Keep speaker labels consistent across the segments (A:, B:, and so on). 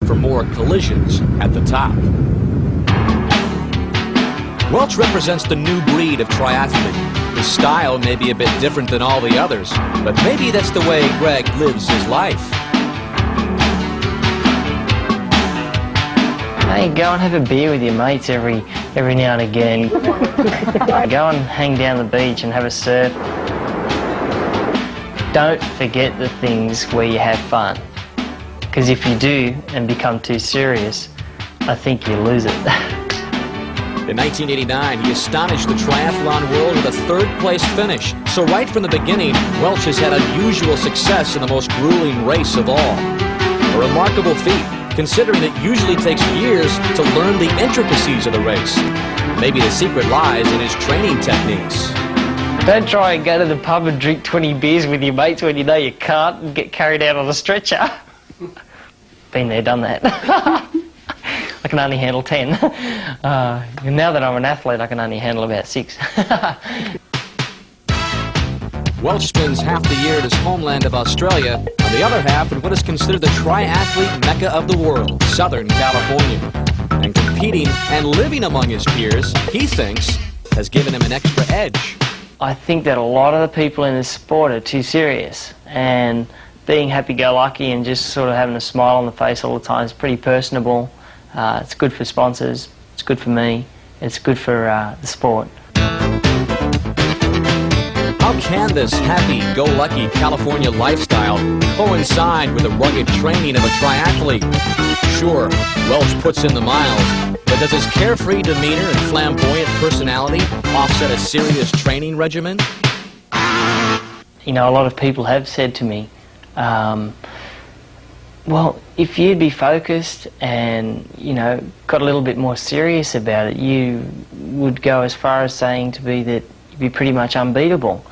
A: for more collisions at the top. Welch represents the new breed of triathlete. His style may be a bit different than all the others, but maybe that's the way Greg lives his life.
B: Hey, go and have a beer with your mates every now and again. Go and hang down the beach and have a surf. Don't forget the things where you have fun. Because if you do and become too serious, I think you lose it.
A: In 1989, he astonished the triathlon world with a third-place finish. So right from the beginning, Welch has had unusual success in the most grueling race of all. A remarkable feat, considering it usually takes years to learn the intricacies of the race. Maybe the secret lies in his training techniques.
B: Don't try and go to the pub and drink 20 beers with your mates when you know you can't and get carried out on a stretcher. Been there, done that. I can only handle 10. Now that I'm an athlete, I can only handle about 6.
A: Welch spends half the year at his homeland of Australia, and the other half in what is considered the triathlete mecca of the world, Southern California. And competing and living among his peers, he thinks, has given him an extra edge.
B: I think that a lot of the people in this sport are too serious, and being happy-go-lucky and just sort of having a smile on the face all the time is pretty personable. It's good for sponsors, it's good for me, it's good for the sport.
A: How can this happy-go-lucky California lifestyle coincide with the rugged training of a triathlete? Sure, Welch puts in the miles, but does his carefree demeanor and flamboyant personality offset a serious training regimen?
B: You know, a lot of people have said to me, well, if you'd be focused and, you know, got a little bit more serious about it, you would go as far as saying to me that you'd be pretty much unbeatable.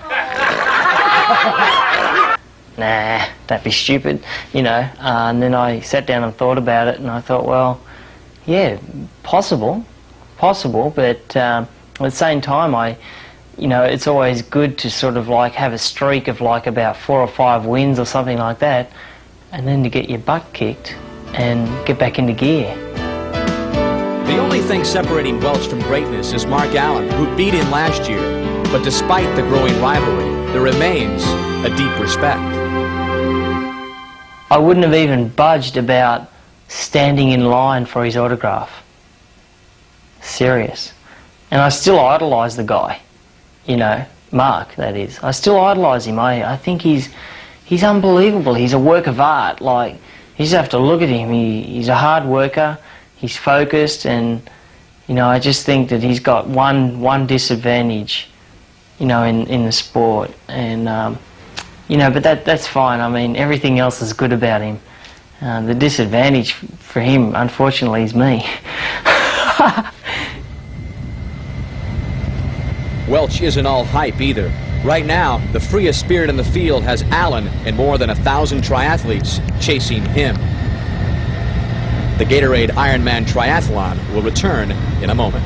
B: Nah, don't be stupid, you know. And then I sat down and thought about it, and I thought, well, yeah, possible, but at the same time, you know, it's always good to sort of like have a streak of like about 4 or 5 wins or something like that, and then to get your butt kicked and get back into gear.
A: The only thing separating Welch from greatness is Mark Allen, who beat him last year. But despite the growing rivalry, there remains a deep respect.
B: I wouldn't have even budged about standing in line for his autograph. Serious. And I still idolise the guy. You know, Mark, that is. I still idolise him. I think he's unbelievable. He's a work of art. Like, you just have to look at him. He's a hard worker. He's focused, and you know, I just think that he's got one disadvantage, you know, in the sport, and you know, but that's fine. I mean, everything else is good about him. The disadvantage for him, unfortunately, is me.
A: Welch isn't all hype either. Right now, the freest spirit in the field has Allen and more than 1,000 triathletes chasing him. The Gatorade Ironman Triathlon will return in a moment.